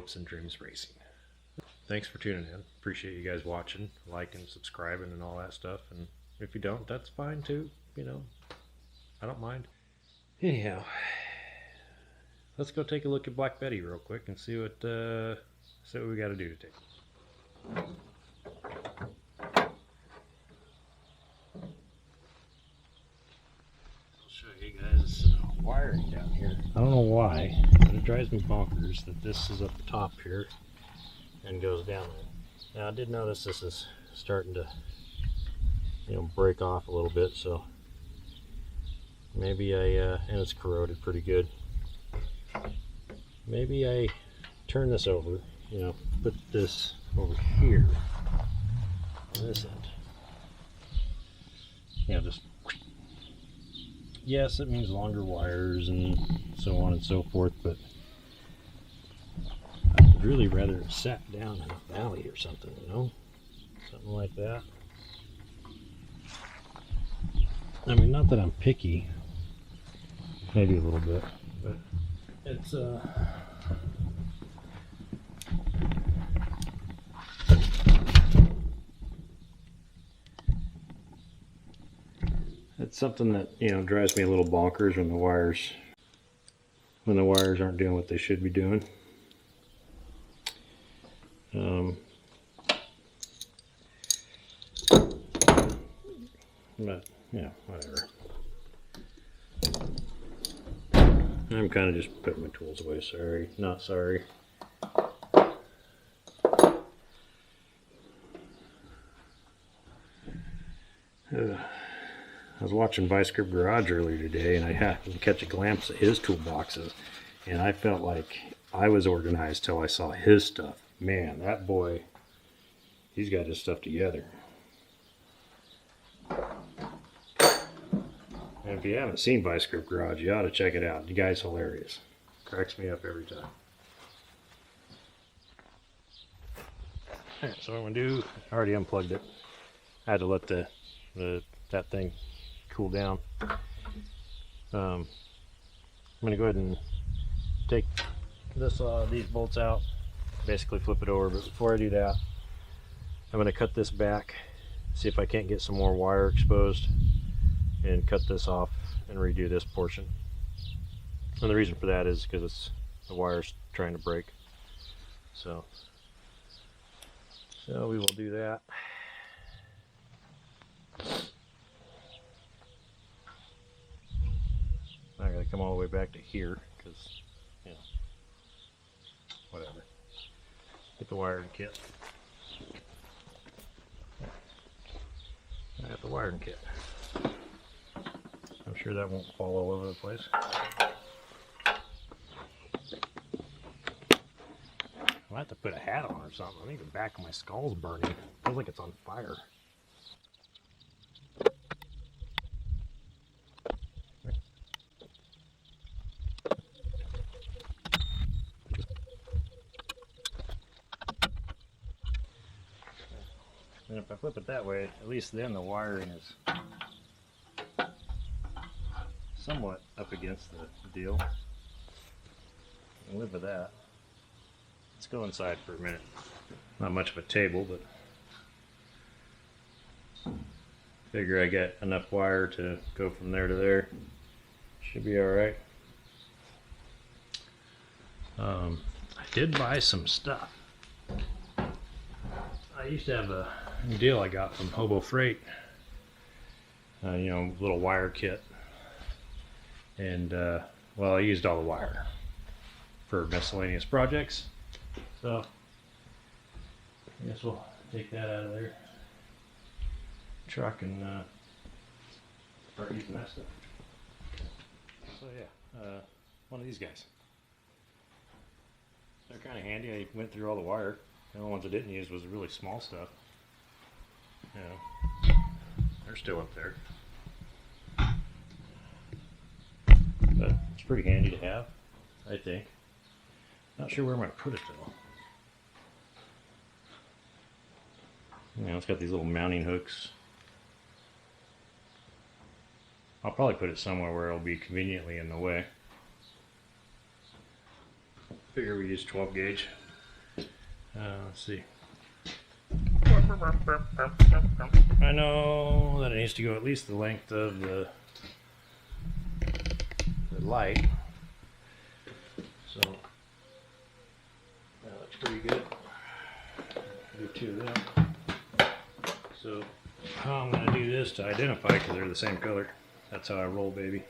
Hopes and Dreams Racing. Thanks for tuning in. Appreciate you guys watching, liking, subscribing, and all that stuff. And if you don't, that's fine too. You know, I don't mind. Anyhow, let's go take a look at Black Betty real quick and see what we got to do today. I'll show you guys wiring down here. I don't know why, but it drives me bonkers that this is up the top here and goes down there. Now I did notice this is starting to, break off a little bit, so maybe and it's corroded pretty good. Maybe I turn this over, put this over here on this end. Just, yes, it means longer wires and so on and so forth, but I'd really rather it sat down in a valley or something, something like that. I mean, not that I'm picky, maybe a little bit, but it's it's something that drives me a little bonkers when the wires aren't doing what they should be doing. But whatever. I'm kind of just putting my tools away. Sorry, not sorry. I was watching Vice Grip Garage earlier today, and I happened to catch a glimpse of his toolboxes, and I felt like I was organized till I saw his stuff. Man, that boy, he's got his stuff together. And if you haven't seen Vice Grip Garage, you ought to check it out. The guy's hilarious. Cracks me up every time. Alright, so what I'm going to do, I already unplugged it. I had to let that thing cool down. I'm going to go ahead and take these bolts out, basically flip it over, but before I do that, I'm going to cut this back, see if I can't get some more wire exposed, and cut this off and redo this portion. And the reason for that is because the wire's trying to break. So we will do that. I gotta come all the way back to here because, whatever. Get the wiring kit. I got the wiring kit. I'm sure that won't fall all over the place. I'll have to put a hat on or something. I think the back of my skull's burning. It feels like it's on fire. And if I flip it that way, at least then the wiring is somewhat up against the deal. I can live with that. Let's go inside for a minute. Not much of a table, but figure I get enough wire to go from there to there. Should be alright. I did buy some stuff. I used to have a deal I got from Hobo Freight, little wire kit, and well, I used all the wire for miscellaneous projects, so I guess we'll take that out of their truck and start using that stuff. So yeah, one of these guys. They're kind of handy. I went through all the wire. The only ones I didn't use was the really small stuff. They're still up there. But it's pretty handy to have, I think. Not sure where I'm going to put it though. It's got these little mounting hooks. I'll probably put it somewhere where it'll be conveniently in the way. Figure we use 12 gauge. Let's see. I know that it needs to go at least the length of the light. So that looks pretty good. Do two of them. So how I'm going to do this to identify, because they're the same color. That's how I roll, baby.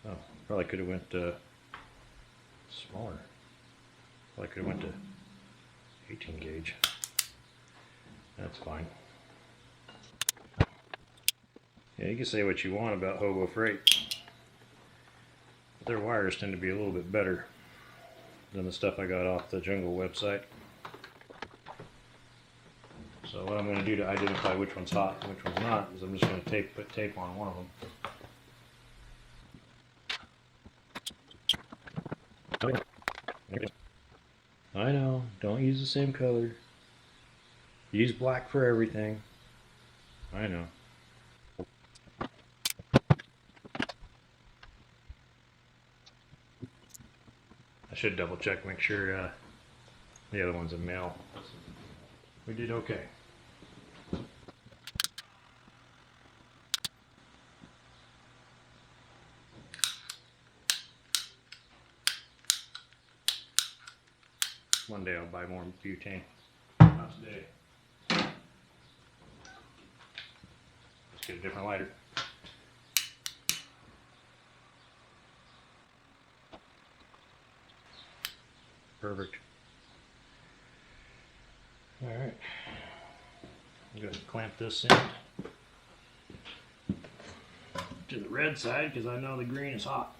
Oh, probably could have went smaller. Probably could have went to 18 gauge. That's fine. Yeah, you can say what you want about Hobo Freight, but their wires tend to be a little bit better than the stuff I got off the Jungle website. So what I'm going to do to identify which one's hot and which one's not is I'm just going to put tape on one of them. I know, don't use the same color. Use black for everything. I know. I should double check, make sure the other one's a male. We did okay. One day I'll buy more butane. Not today. Let's get a different lighter. Perfect. Alright. I'm going to clamp this end to the red side because I know the green is hot.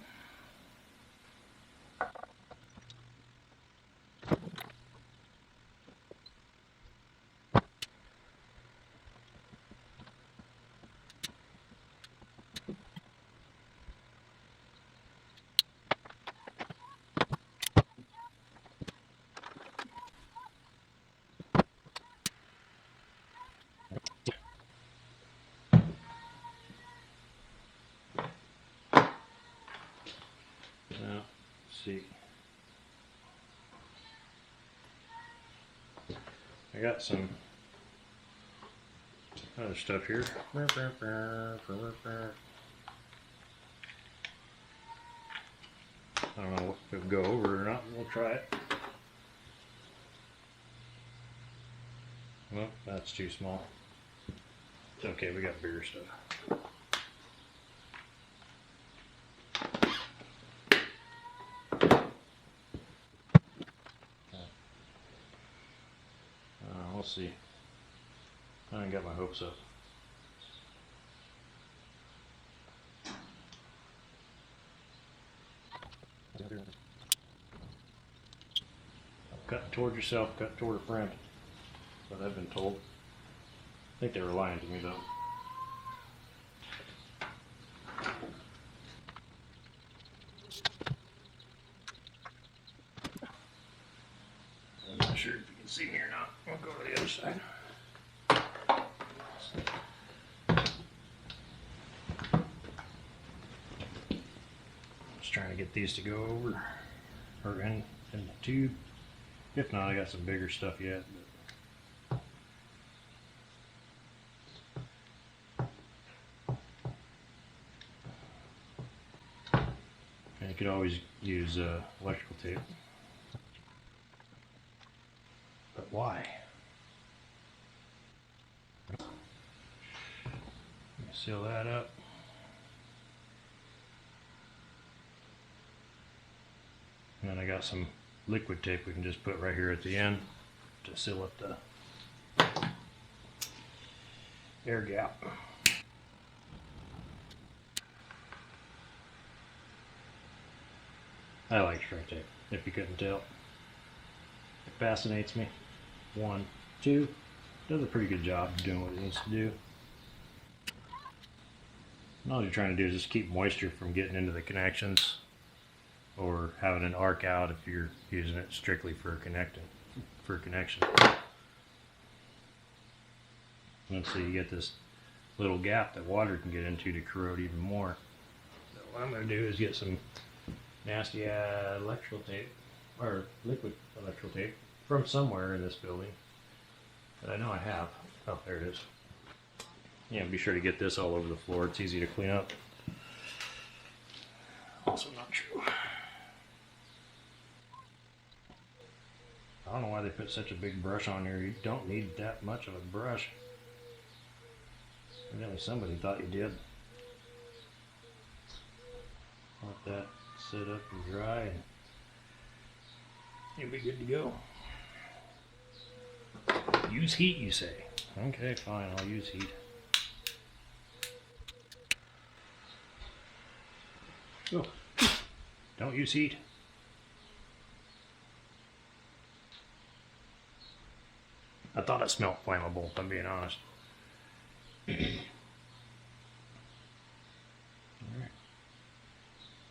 Now, let's see. I got some other stuff here. I don't know if it'll go over or not. We'll try it. Well, that's too small. It's okay, we got bigger stuff. We'll see. I ain't got my hopes up. Cut toward yourself, cut toward a friend. That's what I've been told. I think they were lying to me though. I'm not sure if you can see me or not. I'll go to the other side. Just trying to get these to go over or in the tube. If not, I got some bigger stuff yet. And you could always use electrical tape. But why? Seal that up. And then I got some liquid tape we can just put right here at the end to seal up the air gap. I like string tape, if you couldn't tell. It fascinates me. 1, 2, does a pretty good job of doing what it needs to do. And all you're trying to do is just keep moisture from getting into the connections or having an arc out if you're using it strictly for connection. And so you get this little gap that water can get into to corrode even more. So what I'm going to do is get some nasty electrical tape or liquid electrical tape from somewhere in this building. And I know I have. Oh, there it is. Yeah, be sure to get this all over the floor. It's easy to clean up. Also not true. I don't know why they put such a big brush on here. You don't need that much of a brush. Evidently somebody thought you did. Let that sit up and dry and you'll be good to go. Use heat, you say? Okay, fine, I'll use heat. Oh, don't use heat. I thought it smelled flammable, if I'm being honest. Alright.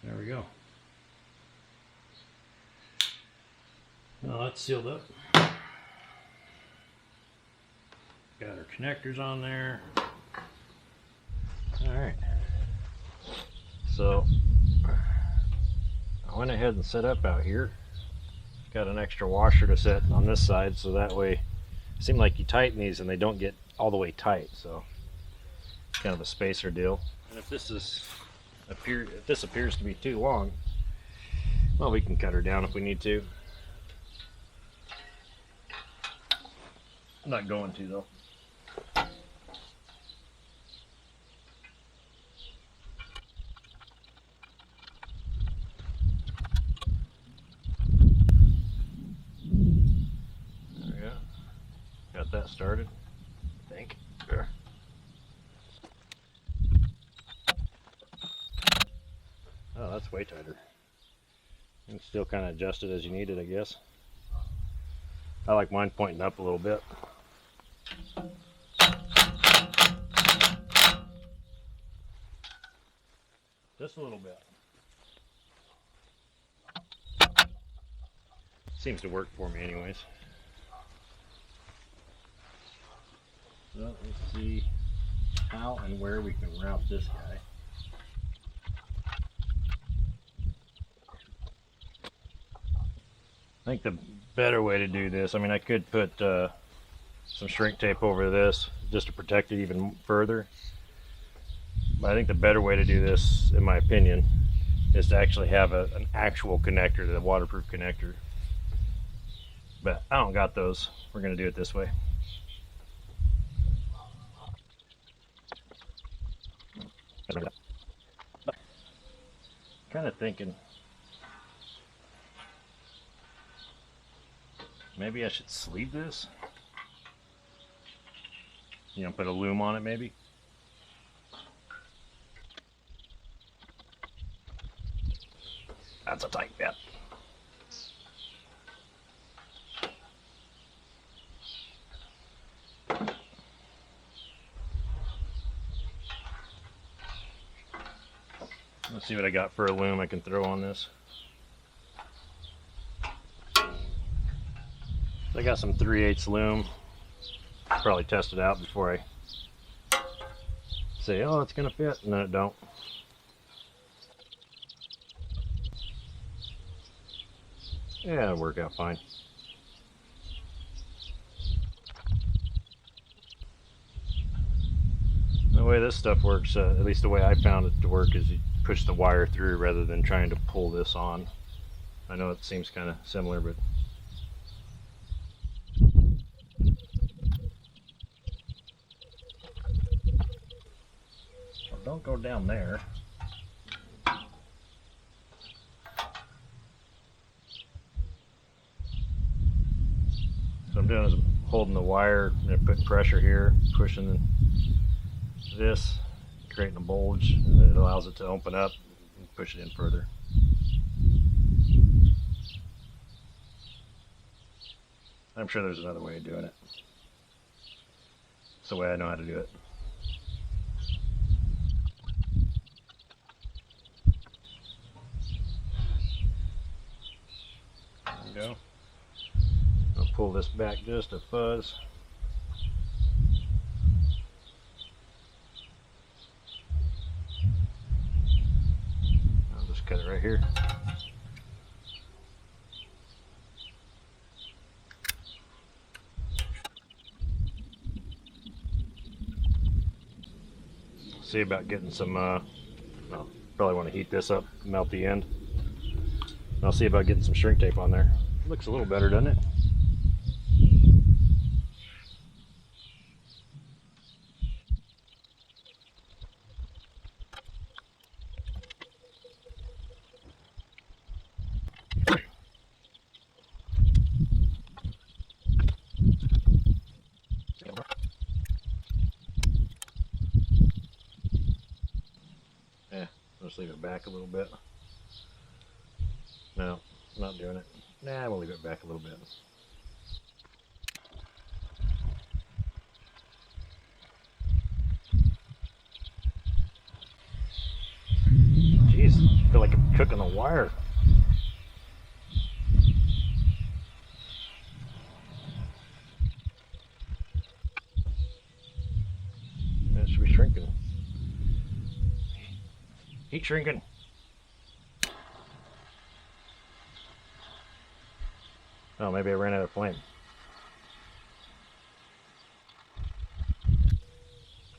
There we go. Well, that's sealed up. Got our connectors on there. Alright. So, I went ahead and set up out here. Got an extra washer to set on this side, so that way it seems like you tighten these and they don't get all the way tight. So, kind of a spacer deal. And if this appears to be too long, well, we can cut her down if we need to. I'm not going to though. There we go. Got that started, I think. There. Oh, that's way tighter. You can still kind of adjust it as you need it, I guess. I like mine pointing up a little bit. Just a little bit. Seems to work for me anyways. So let's see how and where we can route this guy. I think the better way to do this, I mean, I could put some shrink tape over this just to protect it even further. But I think the better way to do this, in my opinion, is to actually have an actual connector, the waterproof connector. But I don't got those. We're going to do it this way. Kind of thinking maybe I should sleeve this. You know, put a loom on it maybe. That's a tight bit. Let's see what I got for a loom I can throw on this. I got some 3/8 loom. Probably test it out before I say, oh, it's gonna fit, and then it don't. Yeah, it'll work out fine. The way this stuff works, at least the way I found it to work, is you push the wire through rather than trying to pull this on. I know it seems kind of similar, but well, don't go down there. So I'm doing is I'm holding the wire and putting pressure here, pushing this, creating a bulge, and it allows it to open up and push it in further. I'm sure there's another way of doing it. It's the way I know how to do it. There we go. I'll pull this back just a fuzz. I'll just cut it right here. see about getting some, probably want to heat this up, melt the end. I'll see about getting some shrink tape on there. Looks a little better, doesn't it? Yeah, let's leave it back a little bit. No, I'm not doing it. Nah, we'll leave it back a little bit. Jeez, I feel like I'm cooking a wire. That should be shrinking. Heat shrinking. Oh, maybe I ran out of flame.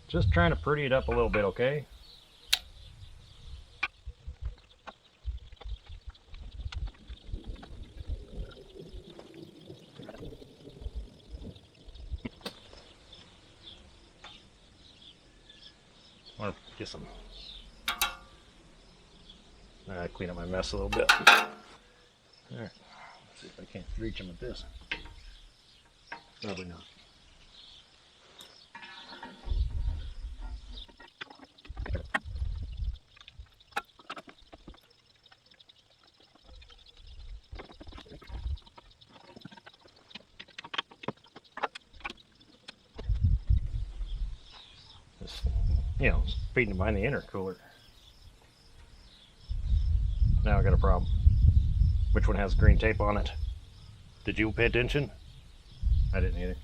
Just trying to pretty it up a little bit, okay? I want to get some. Clean up my mess a little bit. Alright, let's see if I can't reach them with this. Probably not. Just, feeding them behind the intercooler. Now I got a problem. Which one has green tape on it? Did you pay attention? I didn't either.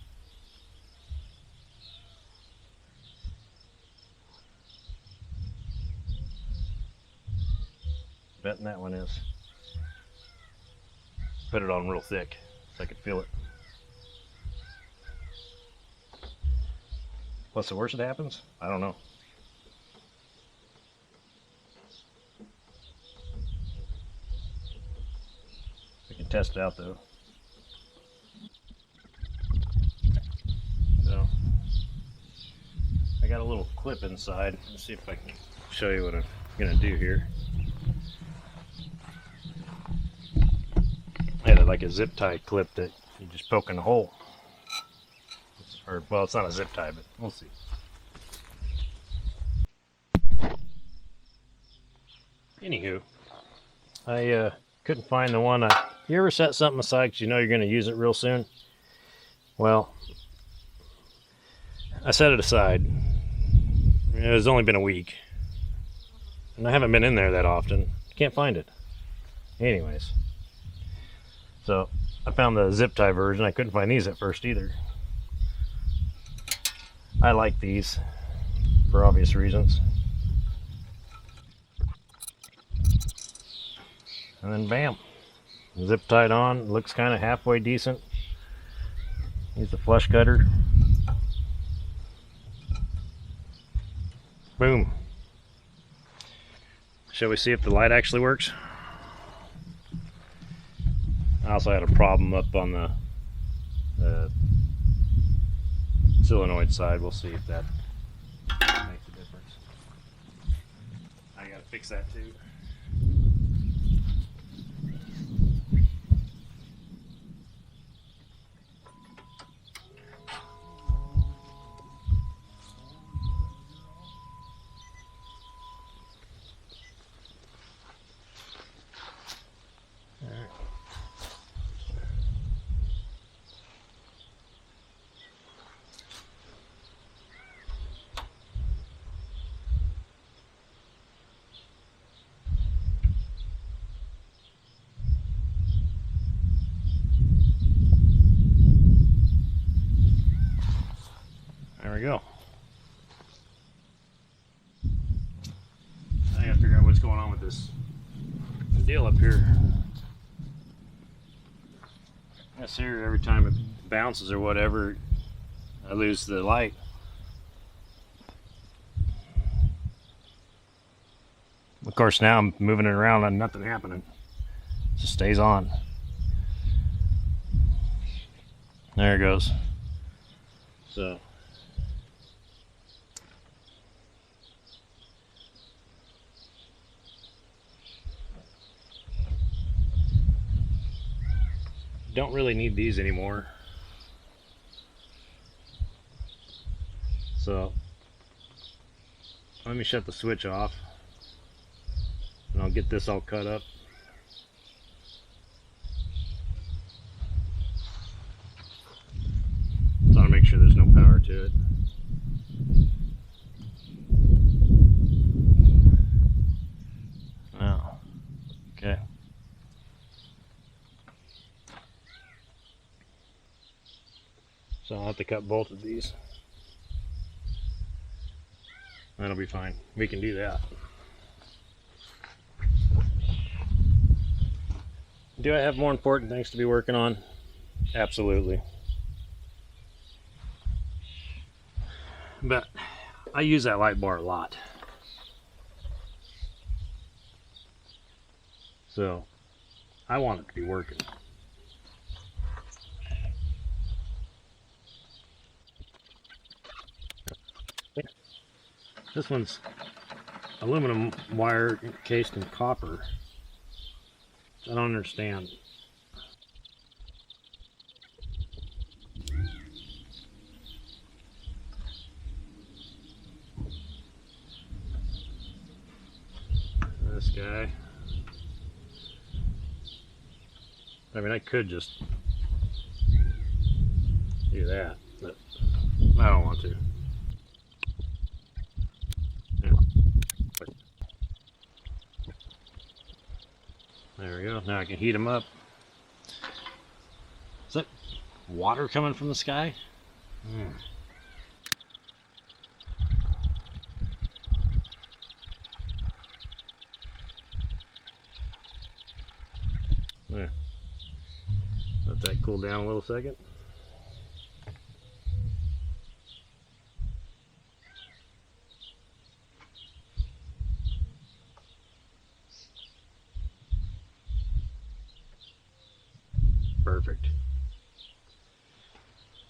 Betting that one is. Put it on real thick so I could feel it. What's the worst that happens? I don't know. We can test it out though. So I got a little clip inside. Let's see if I can show you what I'm gonna do here. I had like a zip tie clip that you just poke in the hole. Or, well, it's not a zip tie, but we'll see. Anywho, I couldn't find the one. You ever set something aside because you know you're going to use it real soon? Well, I set it aside. It's only been a week, and I haven't been in there that often. Can't find it. Anyways, so I found the zip tie version. I couldn't find these at first either. I like these for obvious reasons. And then bam, zip tied on. Looks kind of halfway decent. Use the flush cutter. Boom. Shall we see if the light actually works? I also had a problem up on the solenoid side. We'll see if that makes a difference. I gotta fix that too. There we go. I gotta figure out what's going on with this deal up here. That's here, every time it bounces or whatever, I lose the light. Of course, now I'm moving it around and nothing happening. It just stays on. There it goes. So don't really need these anymore. So let me shut the switch off and I'll get this all cut up. So I want to make sure there's no power to it. Oh, okay. So I'll have to cut both of these. That'll be fine. We can do that. Do I have more important things to be working on? Absolutely. But I use that light bar a lot. So I want it to be working. This one's aluminum wire encased in copper. I don't understand. This guy. I mean, I could just do that, but I don't want to. There we go. Now I can heat them up. Is that water coming from the sky? There. Let that cool down a little second. Perfect.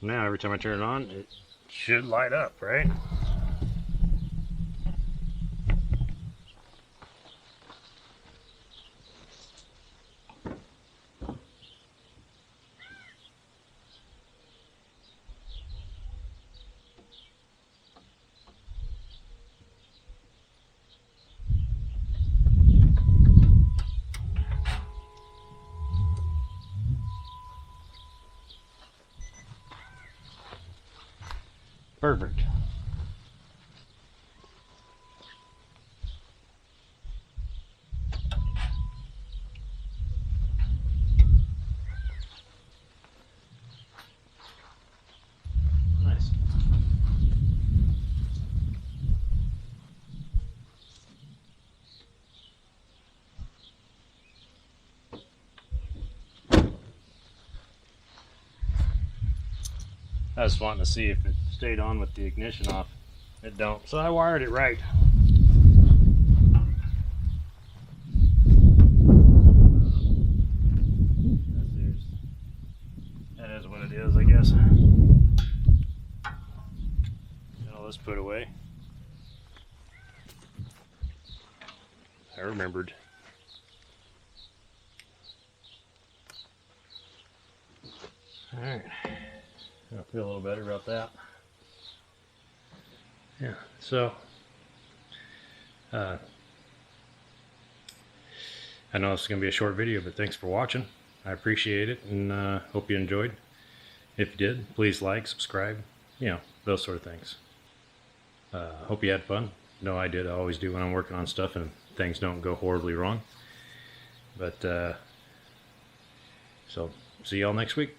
Now every time I turn it on, it should light up, right? Perfect. Nice. I was wanting to see if it stayed on with the ignition off. It don't. So I wired it right. That is what it is, I guess. Got all this put away. I remembered. Alright. I feel a little better about that. Yeah, so I know this is going to be a short video, but thanks for watching. I appreciate it, and hope you enjoyed. If you did, please like, subscribe, you know, those sort of things. Hope you had fun. No, I did. I always do when I'm working on stuff and things don't go horribly wrong. But so see y'all next week.